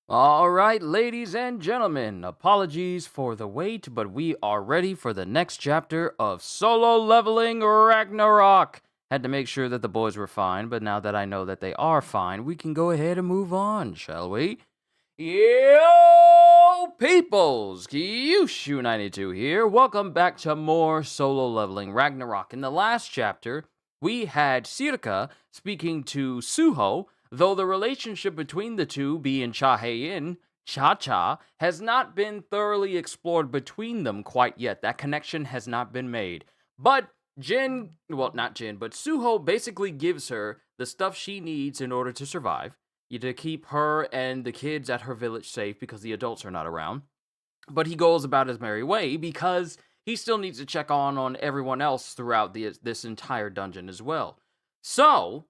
All right, ladies and gentlemen, apologies for the wait, but we are ready for the next chapter of Solo Leveling Ragnarok. Had to make sure that the boys were fine, but now that I know that they are fine, we can go ahead and move on, shall we? Yo, peoples! Qushu92 here. Welcome back to more Solo Leveling Ragnarok. In the last chapter, we had Sirka speaking to Suho, though the relationship between the two, being Chahayin, Cha-Cha, has not been thoroughly explored between them quite yet. That connection has not been made. But not Jin, but Suho basically gives her the stuff she needs in order to survive, to keep her and the kids at her village safe because the adults are not around. But he goes about his merry way because he still needs to check on everyone else throughout this entire dungeon as well. So,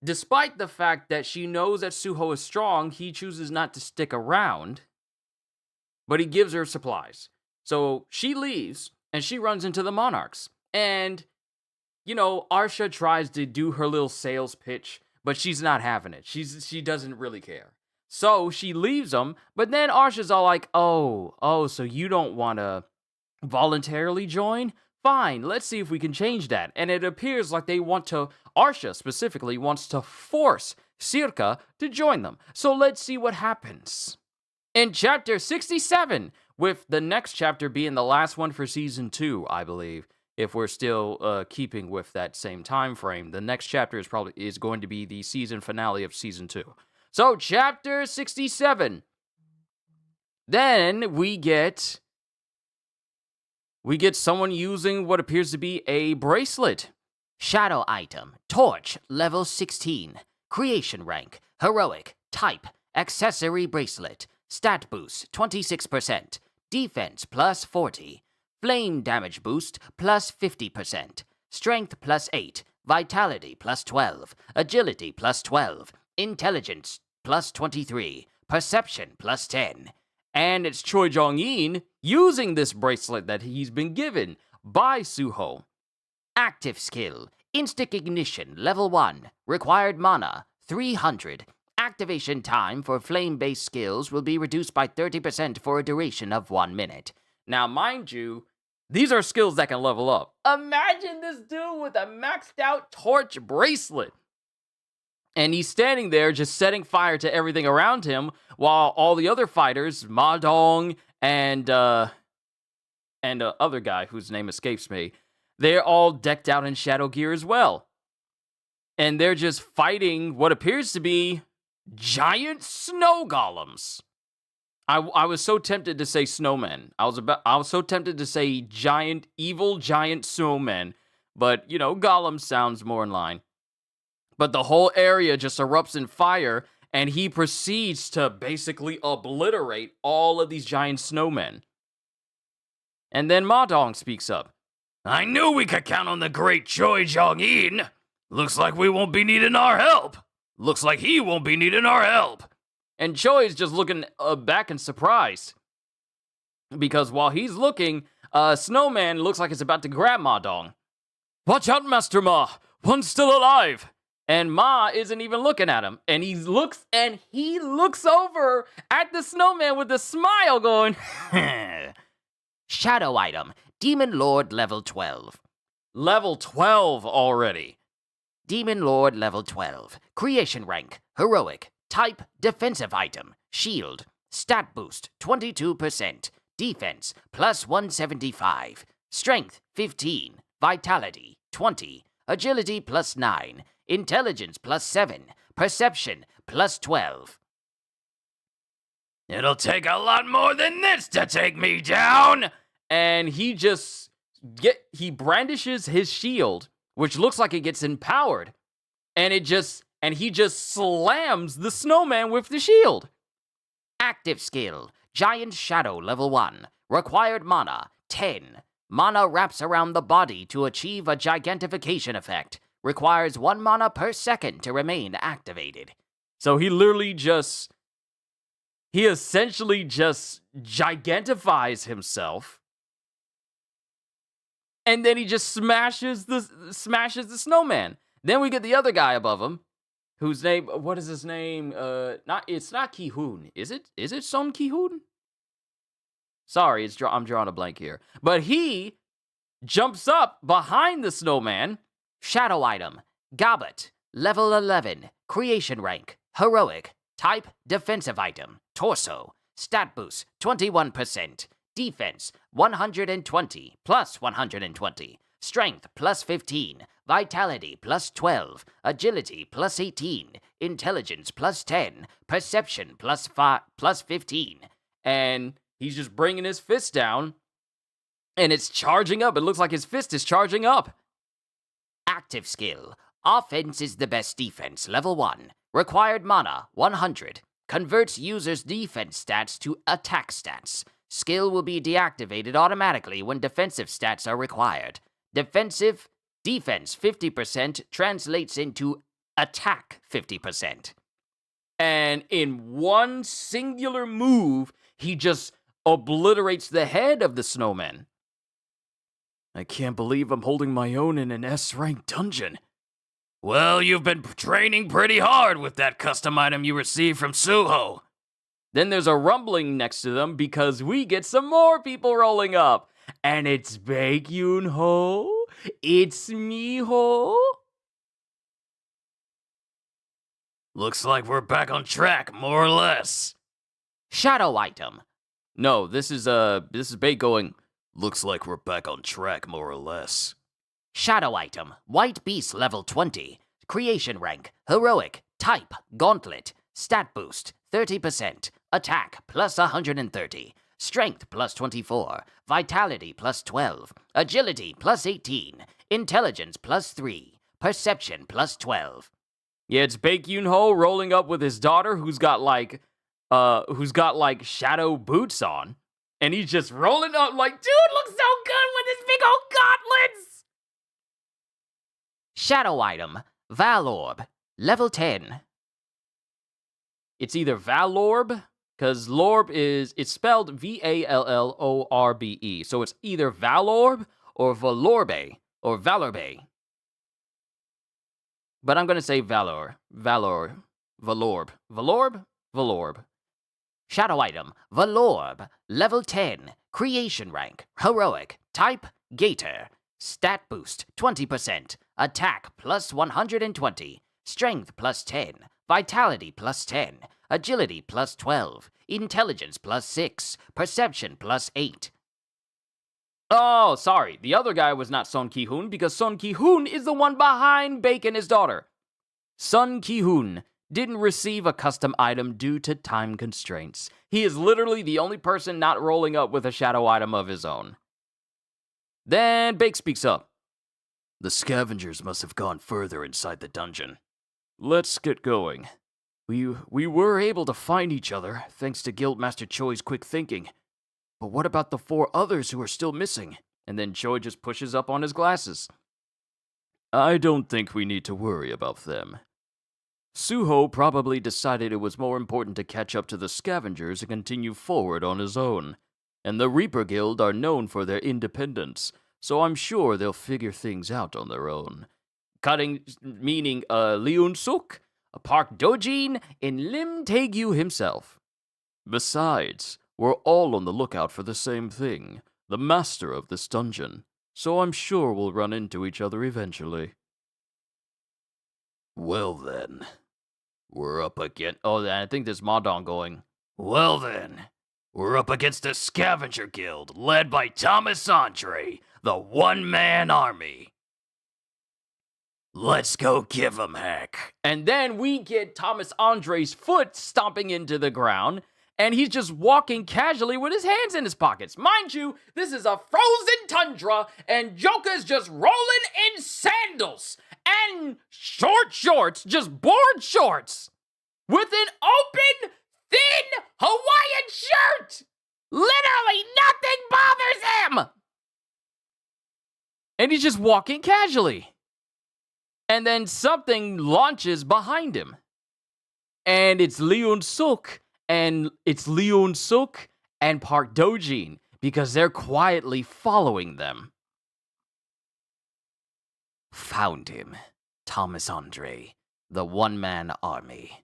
despite the fact that she knows that Suho is strong, he chooses not to stick around, but he gives her supplies. So she leaves, and she runs into the Monarchs. And, Arsha tries to do her little sales pitch, but she's not having it. She doesn't really care. So she leaves them, but then Arsha's all like, oh, so you don't want to voluntarily join? Fine, let's see if we can change that. And it appears like Arsha specifically wants to force Sirka to join them. So let's see what happens. In chapter 67, with the next chapter being the last one for season 2, I believe, if we're still keeping with that same time frame, the next chapter is going to be the season finale of season 2. So chapter 67. Then we get someone using what appears to be a bracelet. Shadow item, torch, level 16. Creation rank, heroic, type, accessory bracelet. Stat boost, 26%. Defense plus 40. Flame damage boost plus 50%. Strength plus 8. Vitality plus 12. Agility plus 12. Intelligence plus 23. Perception plus 10. And it's Choi Jong-in using this bracelet that he's been given by Suho. Active skill, instant ignition, level 1. Required mana, 300. Activation time for flame-based skills will be reduced by 30% for a duration of 1 minute. Now, mind you, these are skills that can level up. Imagine this dude with a maxed out torch bracelet. And he's standing there just setting fire to everything around him while all the other fighters, Ma Dong and other guy whose name escapes me, they're all decked out in shadow gear as well. And they're just fighting what appears to be giant snow golems. I was so tempted to say snowmen. I was so tempted to say evil giant snowmen, but golem sounds more in line. But the whole area just erupts in fire, and he proceeds to basically obliterate all of these giant snowmen. And then Ma Dong speaks up. I knew we could count on the great Choi Jong-in. Looks like we won't be needing our help. Looks like he won't be needing our help. And Choi's just looking back in surprise. Because while he's looking, Snowman looks like it's about to grab Ma Dong. Watch out, Master Ma! One's still alive! And Ma isn't even looking at him. And he looks over at the snowman with a smile going, Shadow item, Demon Lord level 12. Level 12 already. Demon Lord level 12. Creation rank, heroic. Type, defensive item. Shield. Stat boost, 22%. Defense, plus 175. Strength, 15. Vitality, 20. Agility, plus 9. Intelligence, plus 7. Perception, plus 12. It'll take a lot more than this to take me down! And he brandishes his shield, which looks like it gets empowered. And he just slams the snowman with the shield. Active skill, Giant Shadow level 1. Required mana, 10. Mana wraps around the body to achieve a gigantification effect. Requires 1 mana per second to remain activated. So he essentially just gigantifies himself. And then he just smashes the snowman. Then we get the other guy above him. whose name, what is his name? It's not Ki-hoon. Is it? Is it Son Ki-hoon? Sorry, I'm drawing a blank here. But he jumps up behind the snowman. Shadow item. Goblet. Level 11. Creation rank. Heroic. Type. Defensive item. Torso. Stat boost. 21%. Defense. 120 plus 120. Strength plus 15. Vitality plus 12. Agility plus 18. Intelligence plus 10. Perception plus 15. And he's just bringing his fist down. And it's charging up. It looks like his fist is charging up. Active skill. Offense is the best defense. Level 1. Required mana. 100. Converts user's defense stats to attack stats. Skill will be deactivated automatically when defensive stats are required. Defense 50% translates into attack 50%. And in one singular move, he just obliterates the head of the snowman. I can't believe I'm holding my own in an S-rank dungeon. Well, you've been training pretty hard with that custom item you received from Suho. Then there's a rumbling next to them because we get some more people rolling up. And it's Baek-yoon-ho. It's me-ho. Looks like we're back on track, more or less. Shadow item. No, this is Baek going, looks like we're back on track, more or less. Shadow item. White Beast level 20. Creation rank. Heroic. Type. Gauntlet. Stat boost. 30%. Attack plus 130. Strength plus 24. Vitality plus 12. Agility plus 18. Intelligence plus 3. Perception plus 12. Yeah, it's Baek-yoon-ho rolling up with his daughter who's got like shadow boots on. And he's just rolling up like, dude, looks so good with his big old gauntlets. Shadow item. Valorb. Level 10. It's either Valorb, because Lorb it's spelled Vallorbe. So it's either Valorb or Valorbe or Valorbe. But I'm going to say Valorb. Shadow item. Valorb. Level 10. Creation rank. Heroic. Type. Gator. Stat boost. 20%. Attack plus 120. Strength plus 10. Vitality plus 10. Agility plus 12. Intelligence plus 6. Perception plus 8. Oh, sorry. The other guy was not Son Ki-hoon because Son Ki-hoon is the one behind Baek and his daughter. Son Ki-hoon didn't receive a custom item due to time constraints. He is literally the only person not rolling up with a shadow item of his own. Then Baek speaks up. The scavengers must have gone further inside the dungeon. Let's get going. We were able to find each other, thanks to Guildmaster Choi's quick thinking. But what about the 4 others who are still missing? And then Choi just pushes up on his glasses. I don't think we need to worry about them. Suho probably decided it was more important to catch up to the scavengers and continue forward on his own. And the Reaper Guild are known for their independence, so I'm sure they'll figure things out on their own. Meaning Leun-suk, Park Do-jin, and Lim Tae-gyu himself. Besides, we're all on the lookout for the same thing, the master of this dungeon, so I'm sure we'll run into each other eventually. Well then, we're up against... Oh, I think there's Madong going. Well then, we're up against the Scavenger Guild, led by Thomas Andre, the one-man army. Let's go give 'em heck. And then we get Thomas Andre's foot stomping into the ground, and he's just walking casually with his hands in his pockets. Mind you, this is a frozen tundra, and Joker's just rolling in sandals and short shorts, just board shorts, with an open, thin Hawaiian shirt. Literally nothing bothers him. And he's just walking casually. And then something launches behind him. And it's Leun-suk. And it's Leun-suk and Park Do-jin, because they're quietly following them. Found him. Thomas Andre, the one-man army.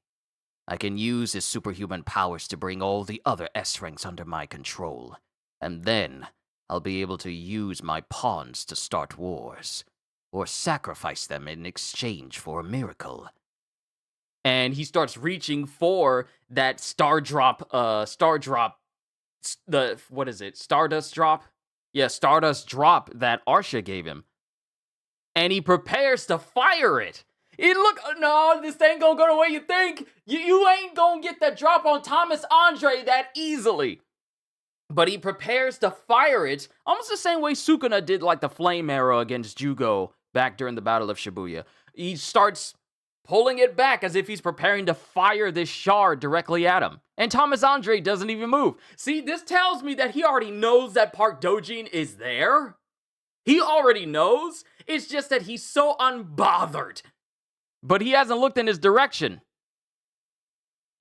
I can use his superhuman powers to bring all the other S-ranks under my control, and then I'll be able to use my pawns to start wars, or sacrifice them in exchange for a miracle. And he starts reaching for that Stardust drop, Yeah, Stardust drop that Arsha gave him. And he prepares to fire it. No, this ain't gonna go the way you think. You ain't gonna get that drop on Thomas Andre that easily. But he prepares to fire it, almost the same way Sukuna did like the flame arrow against Jugo back during the Battle of Shibuya. He starts pulling it back as if he's preparing to fire this shard directly at him. And Thomas Andre doesn't even move. See, this tells me that he already knows that Park Dojin is there. He already knows. It's just that he's so unbothered. But he hasn't looked in his direction.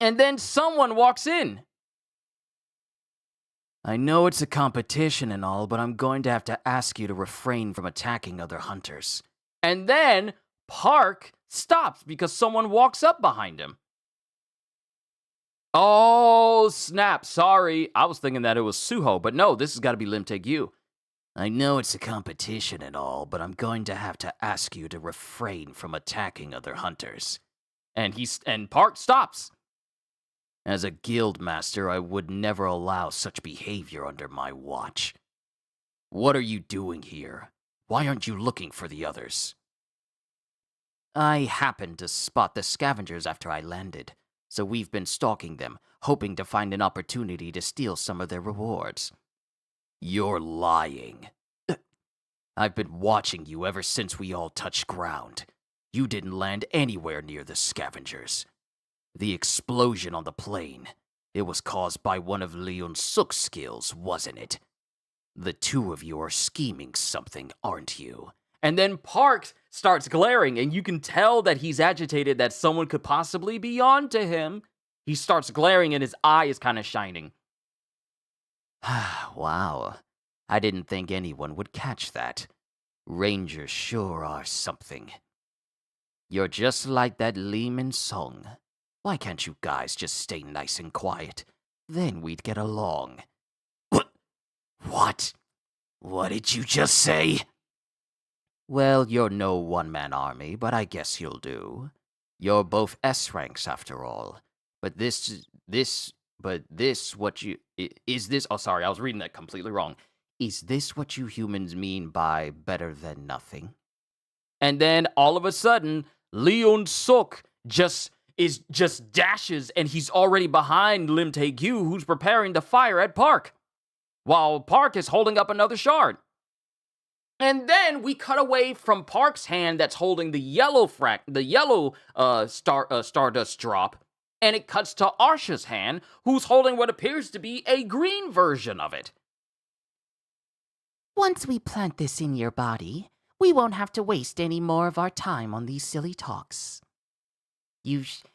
And then someone walks in. I know it's a competition and all, but I'm going to have to ask you to refrain from attacking other hunters. And then Park stops because someone walks up behind him. Oh, snap. Sorry. I was thinking that it was Suho, but no, this has got to be Lim Tae-gyu. I know it's a competition and all, but I'm going to have to ask you to refrain from attacking other hunters. And Park stops. As a guild master, I would never allow such behavior under my watch. What are you doing here? Why aren't you looking for the others? I happened to spot the scavengers after I landed, so we've been stalking them, hoping to find an opportunity to steal some of their rewards. You're lying. I've been watching you ever since we all touched ground. You didn't land anywhere near the scavengers. The explosion on the plane, it was caused by one of Leon Suk's skills, wasn't it? The two of you are scheming something, aren't you? And then Park starts glaring, and you can tell that he's agitated that someone could possibly be on to him. He starts glaring, and his eye is kind of shining. Wow, I didn't think anyone would catch that. Rangers sure are something. You're just like that Lehman song. Why can't you guys just stay nice and quiet? Then we'd get along. What? What did you just say? Well, you're no one-man army, but I guess you'll do. You're both S ranks after all. But Oh, sorry, I was reading that completely wrong. Is this what you humans mean by better than nothing? And then all of a sudden, Leon Suk just dashes, and he's already behind Lim Tae-gyu, who's preparing to fire at Park, while Park is holding up another shard. And then we cut away from Park's hand that's holding the yellow Stardust drop, and it cuts to Arsha's hand, who's holding what appears to be a green version of it. Once we plant this in your body, we won't have to waste any more of our time on these silly talks.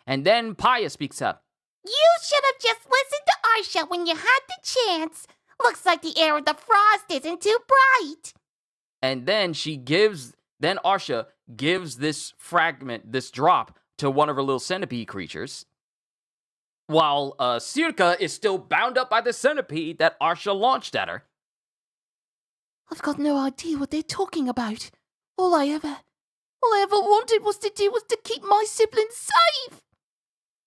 And then Paya speaks up. You should have just listened to Arsha when you had the chance. Looks like the air of the frost isn't too bright. And then Arsha gives this drop, to one of her little centipede creatures, while Sirka is still bound up by the centipede that Arsha launched at her. I've got no idea what they're talking about. All I ever wanted was to keep my siblings safe.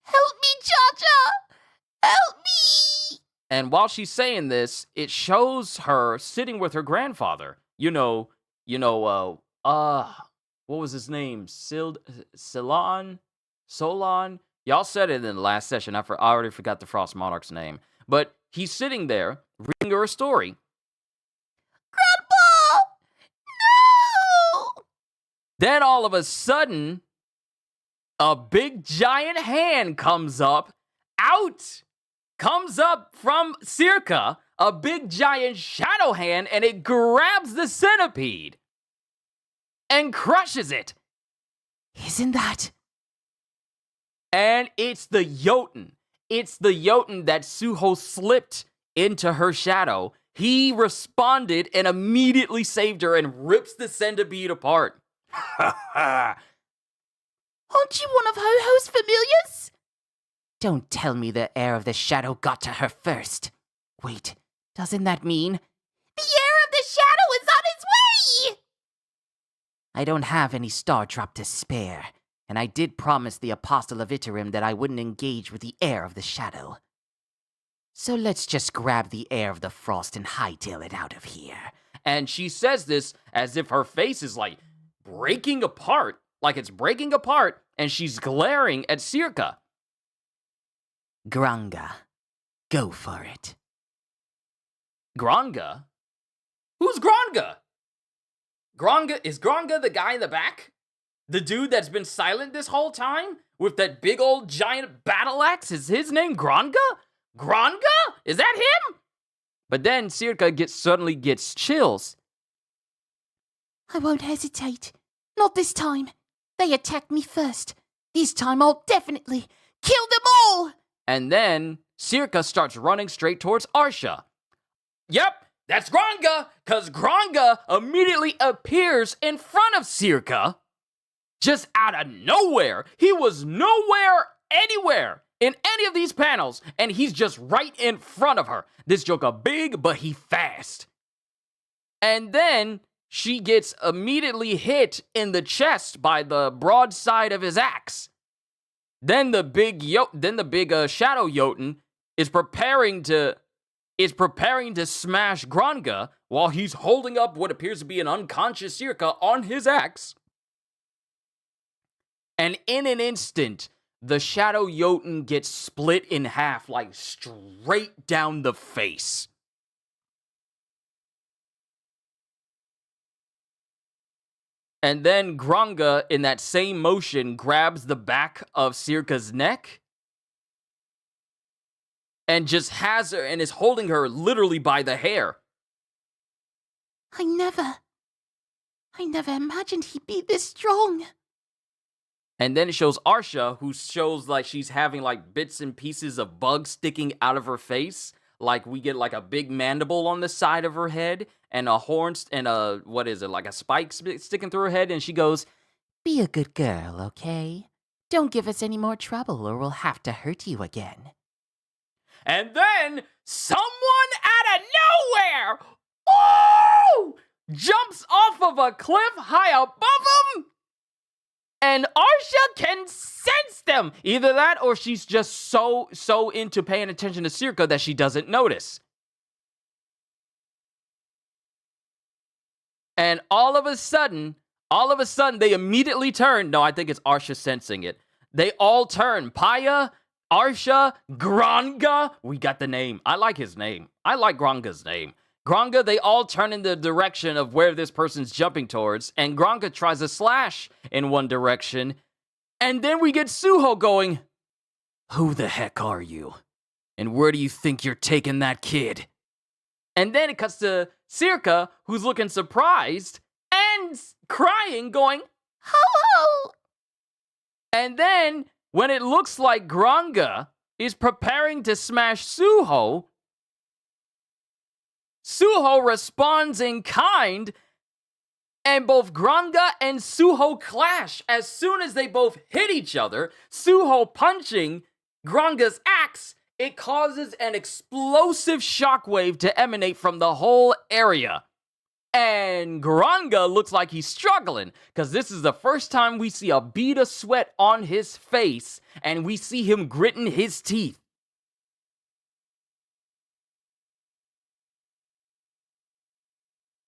Help me, Cha-Cha! Help me! And while she's saying this, it shows her sitting with her grandfather. What was his name? Solon? Y'all said it in the last session. I already forgot the Frost Monarch's name. But he's sitting there, reading her a story. Grandpa! No! Then all of a sudden, a big giant hand comes up from Sirka, a big giant shadow hand, and it grabs the centipede and crushes it. Isn't that? And it's the Jotun. It's the Jotun that Suho slipped into her shadow. He responded and immediately saved her and rips the centipede apart. Aren't you one of Ho-Ho's familiars? Don't tell me the heir of the shadow got to her first. Wait, doesn't that mean The heir of the shadow is on his way! I don't have any star drop to spare, and I did promise the Apostle of Iterim that I wouldn't engage with the heir of the shadow. So let's just grab the heir of the frost and hightail it out of here. And she says this as if her face is like breaking apart, like it's breaking apart, and she's glaring at Circa. Granga, go for it. Granga? Who's Granga? Is Granga the guy in the back? The dude that's been silent this whole time? With that big old giant battle axe? Is his name Granga? Granga? Is that him? But then Circa suddenly gets chills. I won't hesitate. Not this time. They attacked me first. This time I'll definitely kill them all! And then Circa starts running straight towards Arsha. Yep, that's Granga, because Granga immediately appears in front of Circa. Just out of nowhere. He was nowhere, anywhere, in any of these panels, and he's just right in front of her. This Joker big, but he fast. And then she gets immediately hit in the chest by the broadside of his axe. Then the big shadow Jotun is preparing to smash Granga while he's holding up what appears to be an unconscious Circa on his axe. And in an instant, the shadow Jotun gets split in half, like straight down the face. And then Granga, in that same motion, grabs the back of Circa's neck and just has her and is holding her literally by the hair. I never imagined he'd be this strong. And then it shows Arsha, who shows like she's having like bits and pieces of bugs sticking out of her face. Like we get like a big mandible on the side of her head and a horn and like a spike sticking through her head. And she goes, Be a good girl, okay? Don't give us any more trouble or we'll have to hurt you again. And then someone out of nowhere, oh, jumps off of a cliff high above him. And Arsha can sense them. Either that or she's just so into paying attention to Circa that she doesn't notice. And all of a sudden, they immediately turn. No, I think it's Arsha sensing it. They all turn. Paya, Arsha, Granga. We got the name. I like his name. I like Granga's name. Granga, they all turn in the direction of where this person's jumping towards, and Granga tries to slash in one direction, and then we get Suho going, Who the heck are you? And where do you think you're taking that kid? And then it cuts to Circa, who's looking surprised and crying, going, Ho-ho! And then, when it looks like Granga is preparing to smash Suho responds in kind, and both Granga and Suho clash as soon as they both hit each other. Suho punching Granga's axe, it causes an explosive shockwave to emanate from the whole area. And Granga looks like he's struggling, because this is the first time we see a bead of sweat on his face, and we see him gritting his teeth.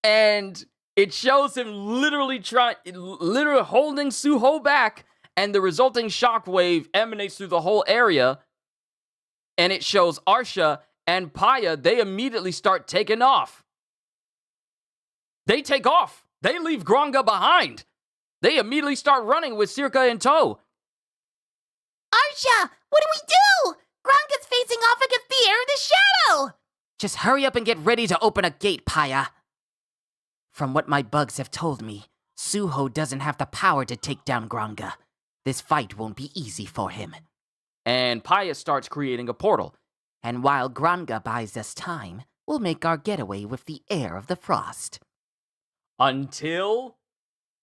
And it shows him literally holding Suho back, and the resulting shockwave emanates through the whole area. And it shows Arsha and Paya, they immediately start taking off. They take off. They leave Granga behind. They immediately start running with Circa in tow. Arsha, what do we do? Granga's facing off against the heir of the shadow! Just hurry up and get ready to open a gate, Paya. From what my bugs have told me, Suho doesn't have the power to take down Granga. This fight won't be easy for him. And Paya starts creating a portal. And while Granga buys us time, we'll make our getaway with the heir of the frost. Until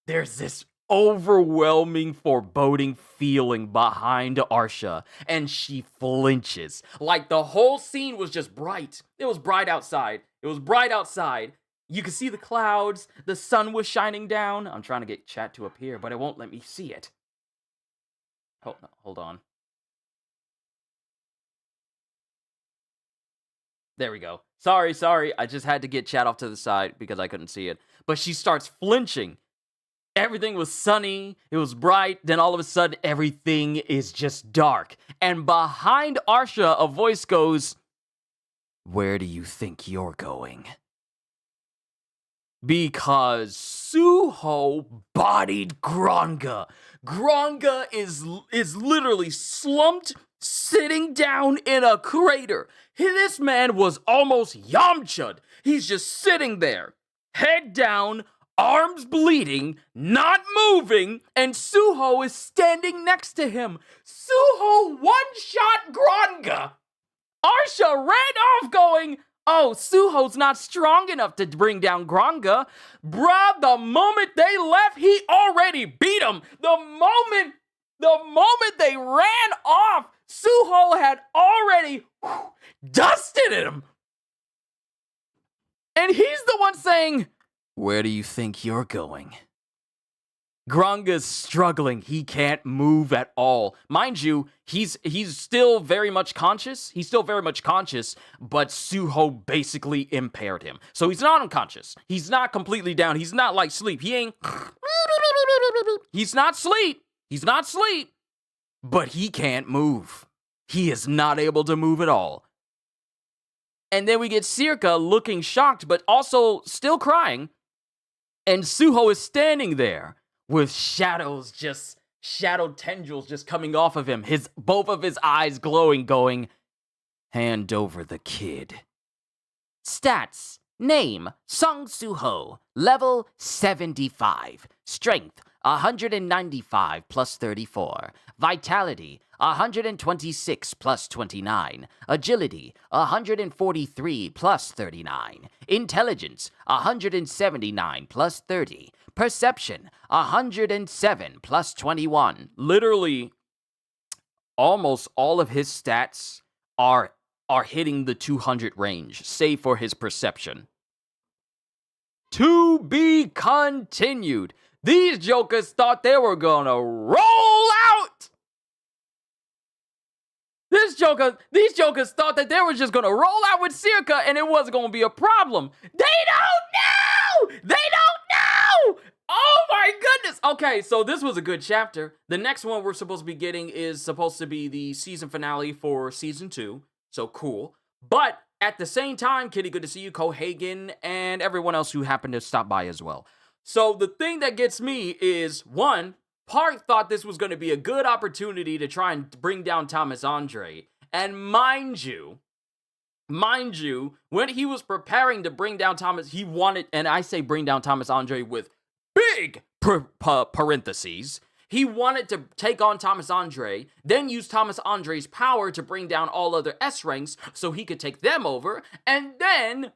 there's this overwhelming, foreboding feeling behind Arsha, and she flinches. Like the whole scene was just bright. It was bright outside. You could see the clouds. The sun was shining down. I'm trying to get chat to appear, but it won't let me see it. Hold on. There we go. Sorry. I just had to get chat off to the side because I couldn't see it. But she starts flinching. Everything was sunny. It was bright. Then all of a sudden, everything is just dark. And behind Arsha, a voice goes, "Where do you think you're going?" Because Suho bodied Gronga. Gronga is literally slumped, sitting down in a crater. This man was almost Yamcha'd. He's just sitting there, head down, arms bleeding, not moving, and Suho is standing next to him. Suho one-shot Gronga. Arsha ran off going, "Oh, Suho's not strong enough to bring down Gronga." Bruh, the moment they left, he already beat him. The moment they ran off, Suho had already dusted him. And he's the one saying, "Where do you think you're going?" Gronga's struggling. He can't move at all. Mind you, he's still very much conscious. But Suho basically impaired him. So he's not unconscious. He's not completely down. He's not like sleep. He's not sleep. But he can't move. He is not able to move at all. And then we get Circa looking shocked, but also still crying. And Suho is standing there with shadowed tendrils just coming off of him, both of his eyes glowing, going, "Hand over the kid." Stats. Name, Sung Suho. Level 75. Strength, 195 plus 34. Vitality, 126 plus 29. Agility, 143 plus 39. Intelligence, 179 plus 30. Perception, 107 plus 21. Literally, almost all of his stats are hitting the 200 range, save for his perception. To be continued. These jokers thought they were gonna roll out. These jokers thought that they were just gonna roll out with Circa and it wasn't gonna be a problem. They don't know! Oh my goodness! Okay, so this was a good chapter. The next one we're supposed to be getting is supposed to be the season finale for season 2. So cool. But at the same time, Kitty, good to see you, Cohagen, and everyone else who happened to stop by as well. So the thing that gets me is, one, Park thought this was going to be a good opportunity to try and bring down Thomas Andre. And mind you, when he was preparing to bring down Thomas, he wanted, and I say bring down Thomas Andre with big parentheses, he wanted to take on Thomas Andre, then use Thomas Andre's power to bring down all other S ranks so he could take them over, and then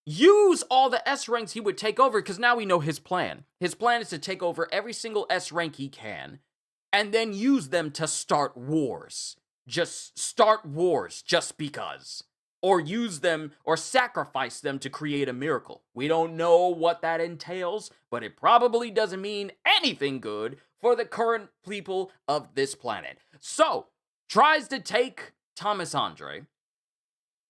use all the S ranks he would take over, because now we know his plan. His plan is to take over every single S rank he can, and then use them to start wars. Just start wars, just because. Or use them, or sacrifice them to create a miracle. We don't know what that entails, but it probably doesn't mean anything good for the current people of this planet. So, tries to take Thomas Andre,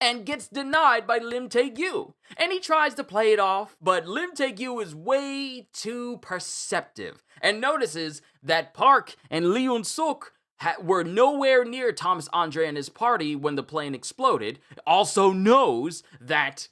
and gets denied by Lim Tae-gyu. And he tries to play it off, but Lim Tae-gyu is way too perceptive, and notices that Park and Lee Un-suk were nowhere near Thomas Andre and his party when the plane exploded. Also knows that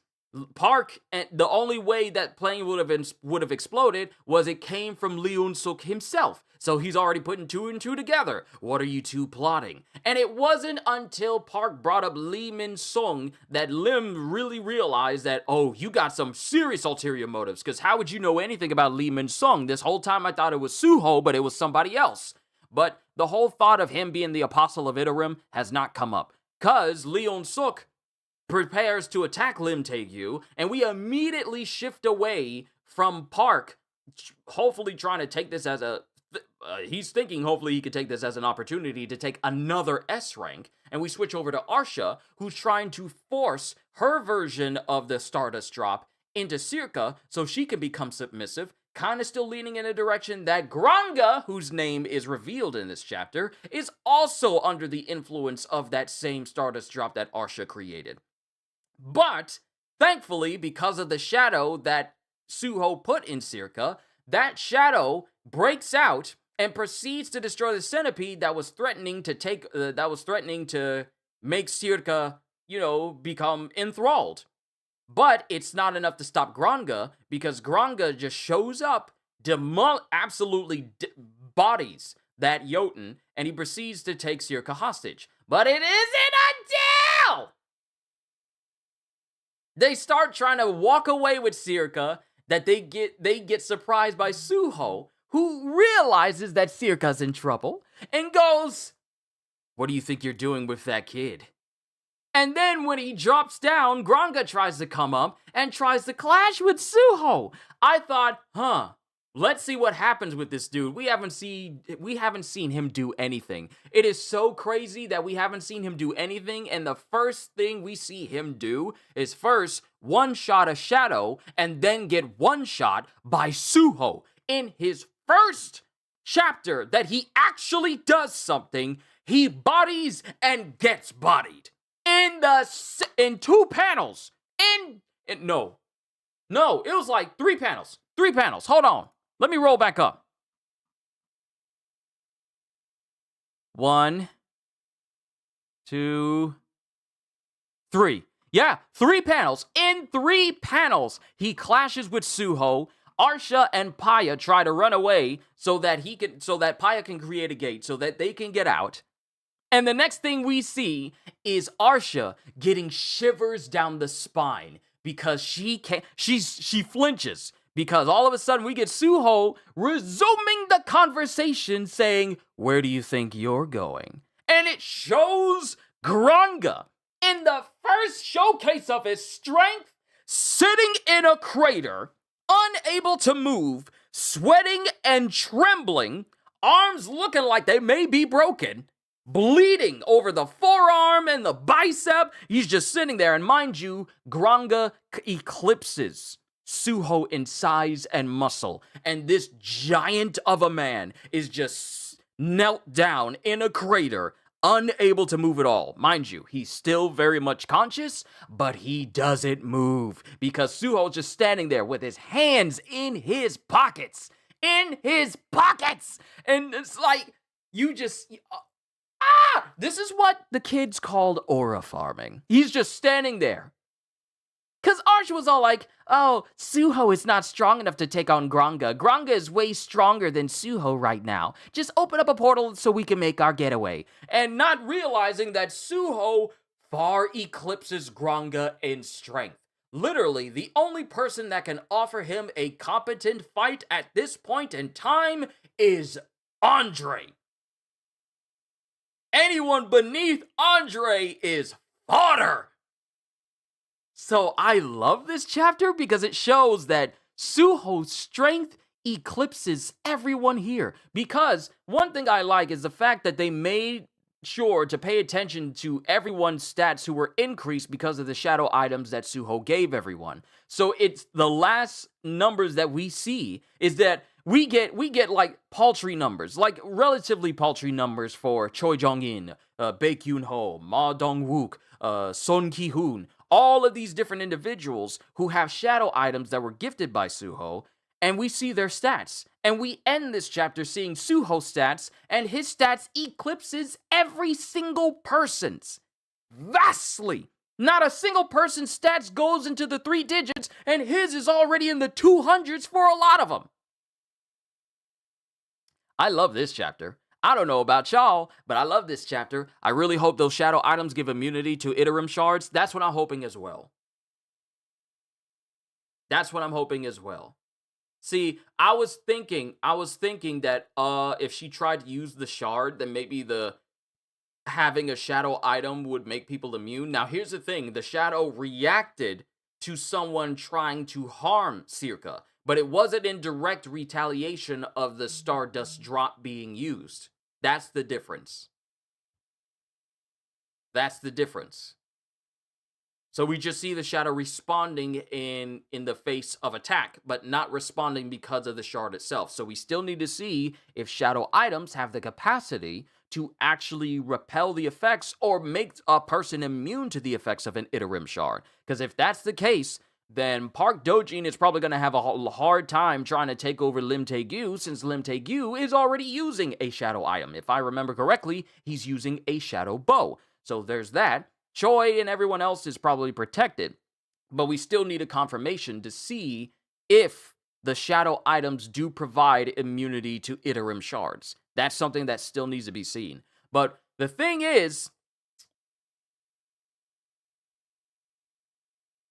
Park, and the only way that plane would have exploded was it came from Lee Un-suk himself. So he's already putting 2 and 2 together. What are you two plotting? And it wasn't until Park brought up Lee Min-sung that Lim really realized that, oh, you got some serious ulterior motives, because how would you know anything about Lee Min-sung? This whole time I thought it was Suho, but it was somebody else. But the whole thought of him being the apostle of Itarim has not come up, because Lee Un-suk prepares to attack Lim Tae-gyu, and we immediately shift away from Park, hopefully trying to take this as a he's thinking hopefully he could take this as an opportunity to take another S rank. And we switch over to Arsha, who's trying to force her version of the Stardust drop into Circa so she can become submissive, kind of still leaning in a direction that Granga, whose name is revealed in this chapter, is also under the influence of that same Stardust drop that Arsha created. But, thankfully, because of the shadow that Suho put in Circa, that shadow breaks out and proceeds to destroy the centipede that was threatening to make Circa, become enthralled. But it's not enough to stop Granga, because Granga just shows up, absolutely bodies that Jotun, and he proceeds to take Circa hostage. But it isn't until they start trying to walk away with Circa that they get surprised by Suho, who realizes that Circa's in trouble and goes, "What do you think you're doing with that kid?" And then when he drops down, Granga tries to come up and tries to clash with Suho. I thought, let's see what happens with this dude. We haven't seen him do anything. It is so crazy that we haven't seen him do anything, and the first thing we see him do is first one-shot a shadow and then get one-shot by Suho. In his first chapter that he actually does something, he bodies and gets bodied. In 2 panels. No, it was like 3 panels. 3 panels. Hold on. Let me roll back up. 1, 2, 3. Yeah, 3 panels. In 3 panels, he clashes with Suho. Arsha and Paya try to run away so that Paya can create a gate so that they can get out. And the next thing we see is Arsha getting shivers down the spine because she flinches, because all of a sudden we get Suho resuming the conversation saying, "Where do you think you're going?" And it shows Granga in the first showcase of his strength, sitting in a crater, unable to move, sweating and trembling, arms looking like they may be broken, bleeding over the forearm and the bicep. He's just sitting there, and mind you, Granga eclipses Suho in size and muscle, and this giant of a man is just knelt down in a crater, unable to move at all. Mind you, he's still very much conscious, but he doesn't move because Suho's just standing there with his hands in his pockets. And it's like, this is what the kids called aura farming. He's just standing there. Because Arsha was all like, "Oh, Suho is not strong enough to take on Granga. Granga is way stronger than Suho right now. Just open up a portal so we can make our getaway." And not realizing that Suho far eclipses Granga in strength. Literally, the only person that can offer him a competent fight at this point in time is Andre. Anyone beneath Andre is fodder. So I love this chapter because it shows that Suho's strength eclipses everyone here. Because one thing I like is the fact that they made sure to pay attention to everyone's stats who were increased because of the shadow items that Suho gave everyone. So it's the last numbers that we see is that we get like paltry numbers, like relatively paltry numbers for Choi Jong-in, Baek Yoon-ho, Ma Dong-wook, Son Ki-hoon, all of these different individuals who have shadow items that were gifted by Suho, and we see their stats. And we end this chapter seeing Suho's stats, and his stats eclipses every single person's. Vastly. Not a single person's stats goes into the 3 digits, and his is already in the 200s for a lot of them. I love this chapter. I don't know about y'all, but I love this chapter. I really hope those shadow items give immunity to Iterum shards. That's what I'm hoping as well. See, I was thinking that if she tried to use the shard, then maybe having a shadow item would make people immune. Now, here's the thing. The shadow reacted to someone trying to harm Circa, but it wasn't in direct retaliation of the Stardust drop being used. That's the difference. That's the difference. So we just see the shadow responding in the face of attack, but not responding because of the shard itself. So we still need to see if shadow items have the capacity to actually repel the effects or make a person immune to the effects of an Iterim shard. Because if that's the case, then Park Dojin is probably going to have a hard time trying to take over Lim Tae-gyu, since Lim Tae-gyu is already using a shadow item. If I remember correctly, he's using a shadow bow. So there's that. Choi and everyone else is probably protected, but we still need a confirmation to see if the shadow items do provide immunity to Iterim shards. That's something that still needs to be seen. But the thing is,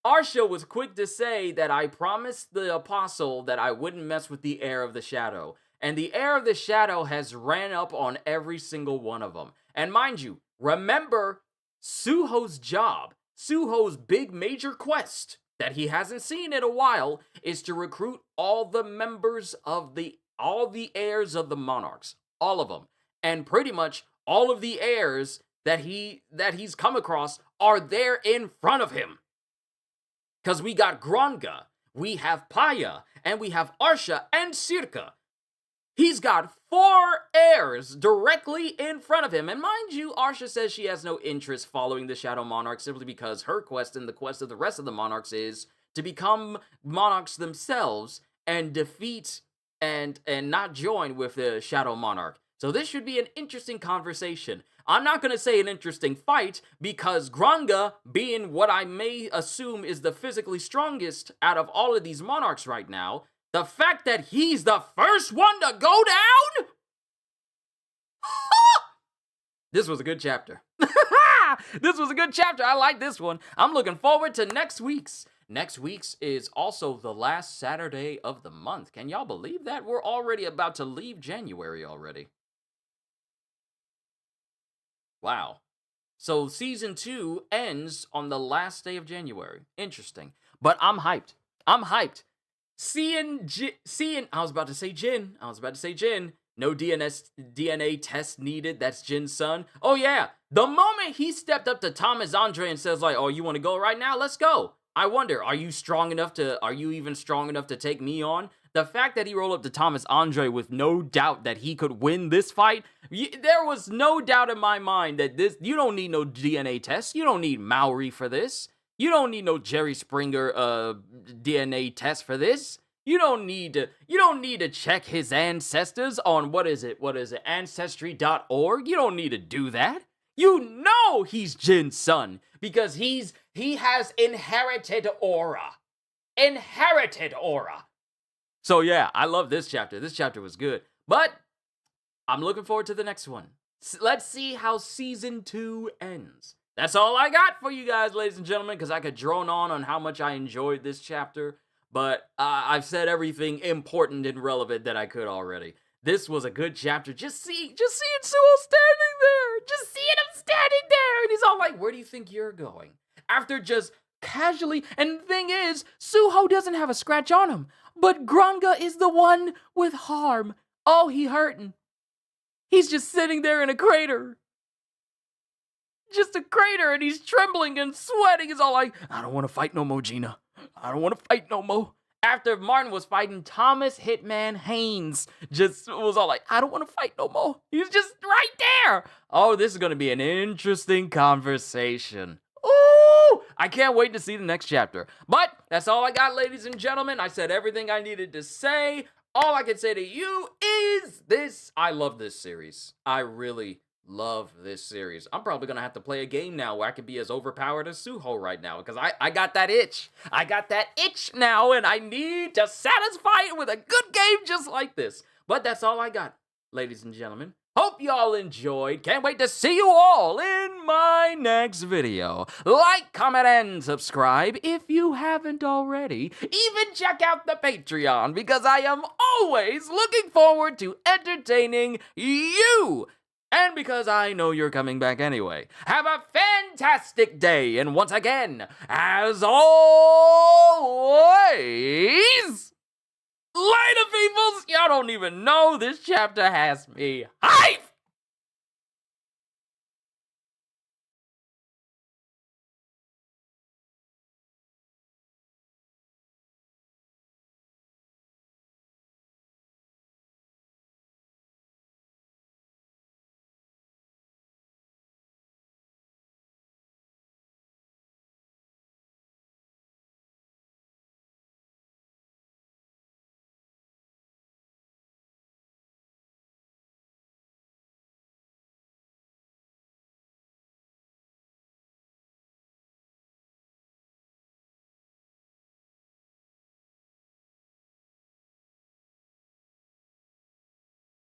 Arsha was quick to say that I promised the apostle that I wouldn't mess with the heir of the shadow. And the heir of the shadow has ran up on every single one of them. And mind you, remember Suho's job, Suho's big major quest that he hasn't seen in a while is to recruit all the members of all the heirs of the monarchs, all of them. And pretty much all of the heirs that he's come across are there in front of him. Because we got Gronga, we have Paya, and we have Arsha and Sirka. He's got 4 heirs directly in front of him. And mind you, Arsha says she has no interest following the Shadow Monarch simply because her quest and the quest of the rest of the monarchs is to become monarchs themselves and defeat and not join with the Shadow Monarch. So this should be an interesting conversation. I'm not going to say an interesting fight because Granga, being what I may assume is the physically strongest out of all of these monarchs right now, the fact that he's the first one to go down? This was a good chapter. This was a good chapter. I like this one. I'm looking forward to next week's. Next week's is also the last Saturday of the month. Can y'all believe that? We're already about to leave January already. Wow. So season 2 ends on the last day of January. Interesting. But I'm hyped. I'm hyped. Seeing, I was about to say Jin. No DNA test needed. That's Jin's son. Oh yeah. The moment he stepped up to Thomas Andre and says like, oh, you want to go right now? Let's go. I wonder, are you even strong enough to take me on? The fact that he rolled up to Thomas Andre with no doubt that he could win this fight, there was no doubt in my mind that you don't need no DNA test. You don't need Maori for this. You don't need no Jerry Springer DNA test for this. You don't need to check his ancestors on what is it, ancestry.org. You don't need to do that. You know he's Jin's son because he has inherited aura. Inherited aura. So yeah, I love this chapter. This chapter was good. But I'm looking forward to the next one. Let's see how season 2 ends. That's all I got for you guys, ladies and gentlemen, because I could drone on how much I enjoyed this chapter. But I've said everything important and relevant that I could already. This was a good chapter. Just seeing Sewell standing there. Just seeing him standing there. And he's all like, where do you think you're going? After just casually, and the thing is, Suho doesn't have a scratch on him. But Granga is the one with harm. Oh, he hurting. He's just sitting there in a crater. Just a crater, and he's trembling and sweating. He's all like, I don't want to fight no more, Gina. I don't want to fight no more. After Martin was fighting, Thomas Hitman Haynes just was all like, I don't want to fight no more. He's just right there. Oh, this is going to be an interesting conversation. Ooh, I can't wait to see the next chapter. But that's all I got, ladies and gentlemen. I said everything I needed to say. All I can say to you is this. I love this series. I really love this series. I'm probably going to have to play a game now where I can be as overpowered as Suho right now because I got that itch. I got that itch now, and I need to satisfy it with a good game just like this. But that's all I got, ladies and gentlemen. Hope y'all enjoyed. Can't wait to see you all in my next video. Like, comment, and subscribe if you haven't already. Even check out the Patreon because I am always looking forward to entertaining you. And because I know you're coming back anyway. Have a fantastic day. And once again, as always... Later, peoples! Y'all don't even know this chapter has me hyped!